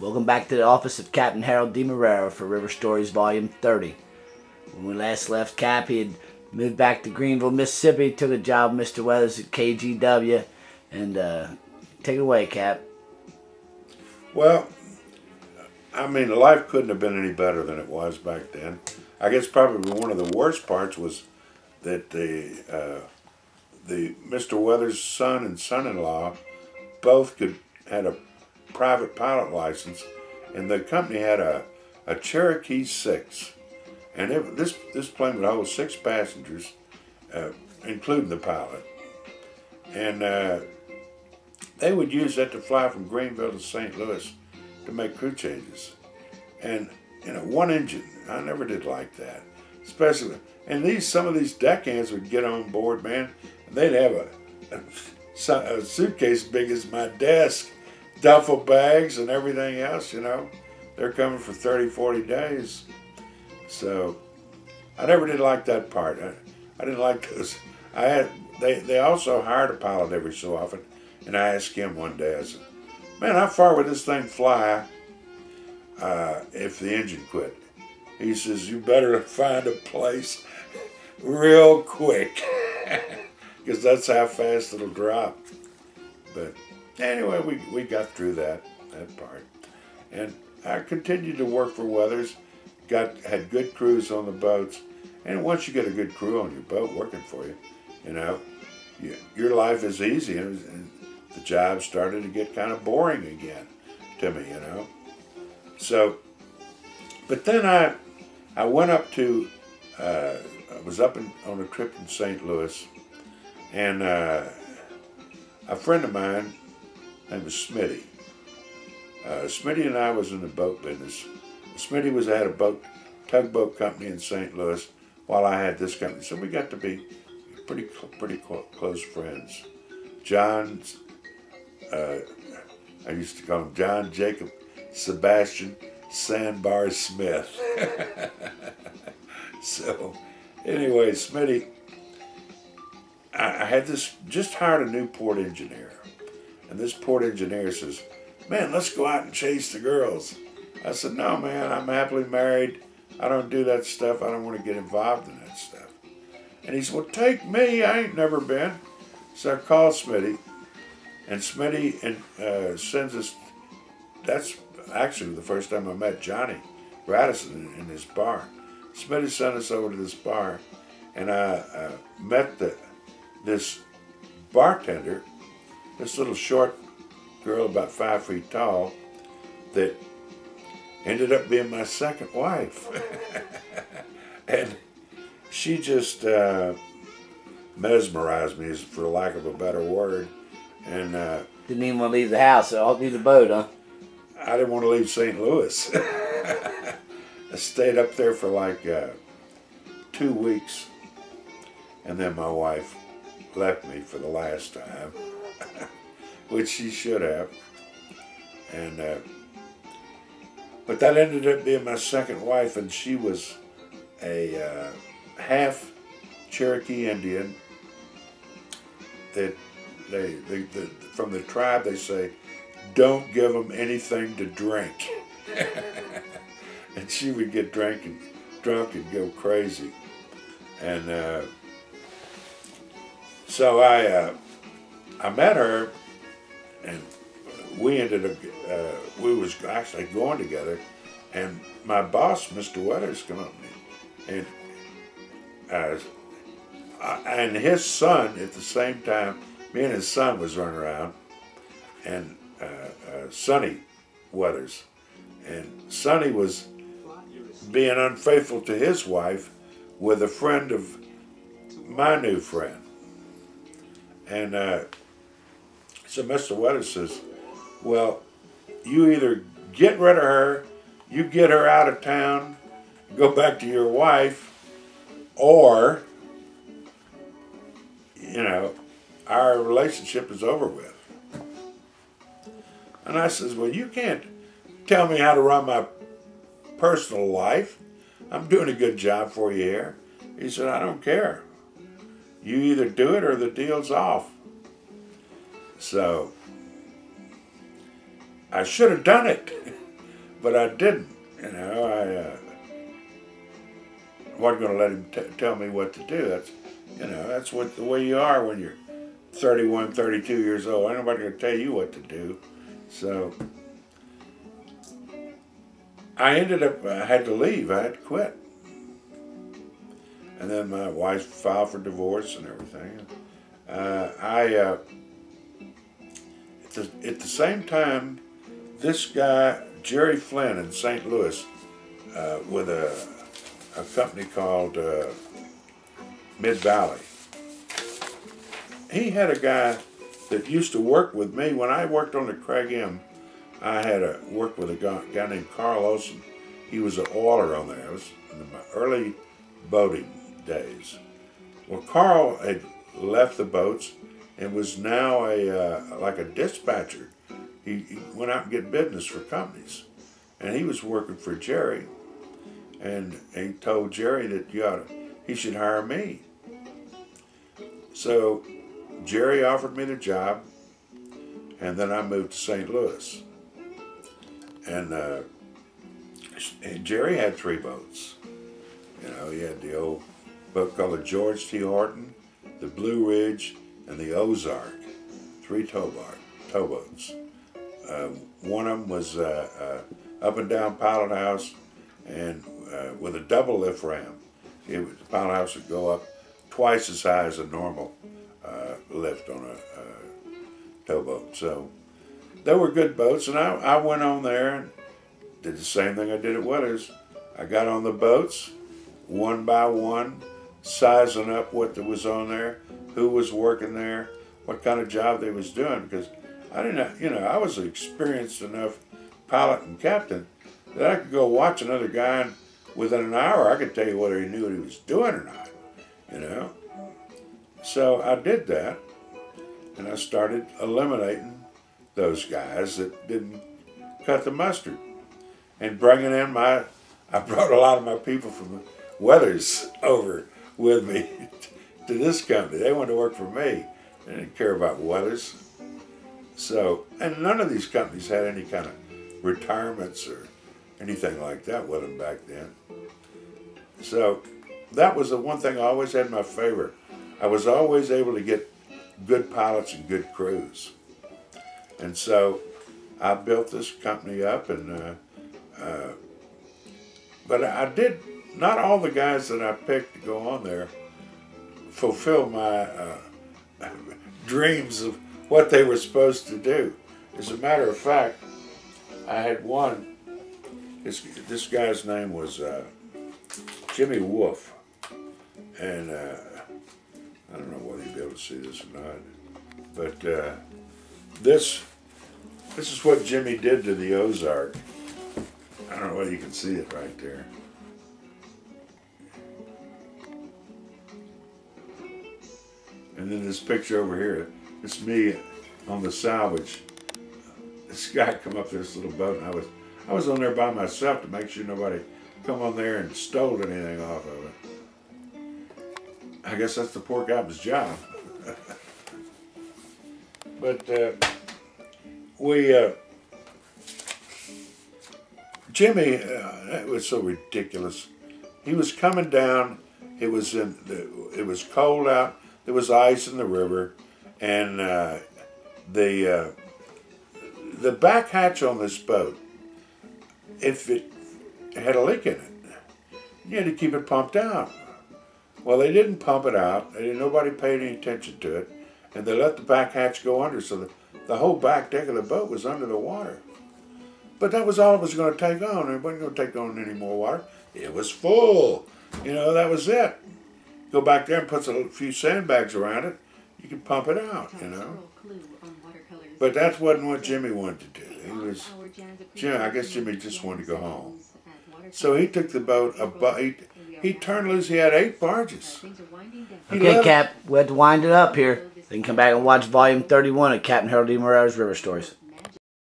Welcome back to the office of Captain Harold DeMarrero for River Stories Volume 30. When we last left Cap, he had moved back to Greenville, Mississippi, took a job with Mr. Weathers at KGW, and take it away, Cap. Well, I mean, life couldn't have been any better than it was back then. I guess probably one of the worst parts was that the Mr. Weathers' son and son-in-law both had a private pilot license, and the company had a Cherokee 6, and this plane would hold 6 passengers, including the pilot, and they would use that to fly from Greenville to St. Louis to make crew changes, and one engine. I never did like that, especially. And some of these deckhands would get on board, man, and they'd have a suitcase big as my desk, duffel bags and everything else, They're coming for 30, 40 days. So I never did like that part. I didn't like those. They also hired a pilot every so often, and I asked him one day, I said, "Man, how far would this thing fly if the engine quit?" He says, "You better find a place real quick, because that's how fast it'll drop." But anyway, we got through that part, and I continued to work for Weathers. Had good crews on the boats, and once you get a good crew on your boat working for you, your life is easy, and the job started to get kind of boring again to me, So, but then I went up to I was up on a trip in St. Louis, and a friend of mine named Smitty. Smitty and I was in the boat business. Smitty had a tugboat company in St. Louis, while I had this company. So we got to be pretty close friends. John's, I used to call him John Jacob Sebastian Sandbar Smith. So anyway, Smitty, I had just hired a new port engineer. And this port engineer says, "Man, let's go out and chase the girls." I said, "No, man, I'm happily married. I don't do that stuff. I don't want to get involved in that stuff." And he said, "Well, take me. I ain't never been." So I called Smitty, and Smitty sends us. That's actually the first time I met Johnny Radisson in his bar. Smitty sent us over to this bar, and I met this bartender, this little short girl about 5 feet tall, that ended up being my second wife. And she just mesmerized me, for lack of a better word. And Didn't even want to leave the house, so I'll leave the boat, huh? I didn't want to leave St. Louis. I stayed up there for like 2 weeks, and then my wife left me for the last time, which she should have. And but that ended up being my second wife, and she was a half Cherokee Indian. That from the tribe, they say, "Don't give them anything to drink." And she would get drunk and go crazy. And so I met her, and we ended up, we was actually going together, and my boss, Mr. Weathers, come up to me, and his son at the same time, me and his son was running around, and Sonny Weathers, and Sonny was being unfaithful to his wife with a friend of my new friend. And so Mr. Weathers says, "Well, you either get rid of her, you get her out of town, go back to your wife, or, our relationship is over with." And I says, "Well, you can't tell me how to run my personal life. I'm doing a good job for you here." He said, "I don't care. You either do it or the deal's off." So I should have done it. but I didn't. You know, I wasn't going to let him tell me what to do. That's, you know, that's what the way you are when you're 31, 32 years old. Ain't nobody going to tell you what to do. So I ended up, I had to leave. I had to quit. And then my wife filed for divorce and everything. At the same time, this guy, Jerry Flynn in St. Louis, with a company called Mid-Valley, he had a guy that used to work with me. When I worked on the Craig M, I had worked with a guy named Carl Olson. He was an oiler on there. It was in my early boating days. Well, Carl had left the boats and was now like a dispatcher. He went out and get business for companies, and he was working for Jerry. And he told Jerry that he should hire me. So Jerry offered me the job, and then I moved to St. Louis. And Jerry had 3 boats. You know, he had the old boat called the George T. Horton, the Blue Ridge, and the Ozark, 3 towboats. One of them was up and down pilot house, and with a double lift ram. The pilot house would go up twice as high as a normal lift on a towboat. So they were good boats, and I went on there and did the same thing I did at Weathers. I got on the boats one by one, sizing up what there was on there, who was working there, what kind of job they was doing, because I didn't, you know, I was an experienced enough pilot and captain that I could go watch another guy, and within an hour I could tell you whether he knew what he was doing or not, you know. So I did that, and I started eliminating those guys that didn't cut the mustard, and bringing in I brought a lot of my people from Weathers over with me to this company. They wanted to work for me. They didn't care about Weathers. So, and none of these companies had any kind of retirements or anything like that with them back then. So that was the one thing I always had in my favor. I was always able to get good pilots and good crews. And so I built this company up, and but I did, not all the guys that I picked to go on there fulfill my dreams of what they were supposed to do. As a matter of fact, I had one, this guy's name was Jimmy Wolf, and I don't know whether you'll be able to see this or not, but this is what Jimmy did to the Ozark. I don't know whether you can see it right there. And then this picture over here, it's me on the salvage. This guy come up this little boat, and I was on there by myself to make sure nobody come on there and stole anything off of it. I guess that's the poor guy's job. But Jimmy, it was so ridiculous. He was coming down. It was cold out. There was ice in the river, and the back hatch on this boat, if it had a leak in it, you had to keep it pumped out. Well, they didn't pump it out. Nobody paid any attention to it, and they let the back hatch go under, so the whole back deck of the boat was under the water. But that was all it was going to take on. It wasn't going to take on any more water. It was full. You know, that was it. Go back there and put a few sandbags around it. You can pump it out, you know. But that wasn't what Jimmy wanted to do. I guess Jimmy just wanted to go home. So he took the boat, he turned loose. He had 8 barges. Okay, Cap, we have to wind it up here. Then come back and watch Volume 31 of Captain Harold DeMarrero's River Stories.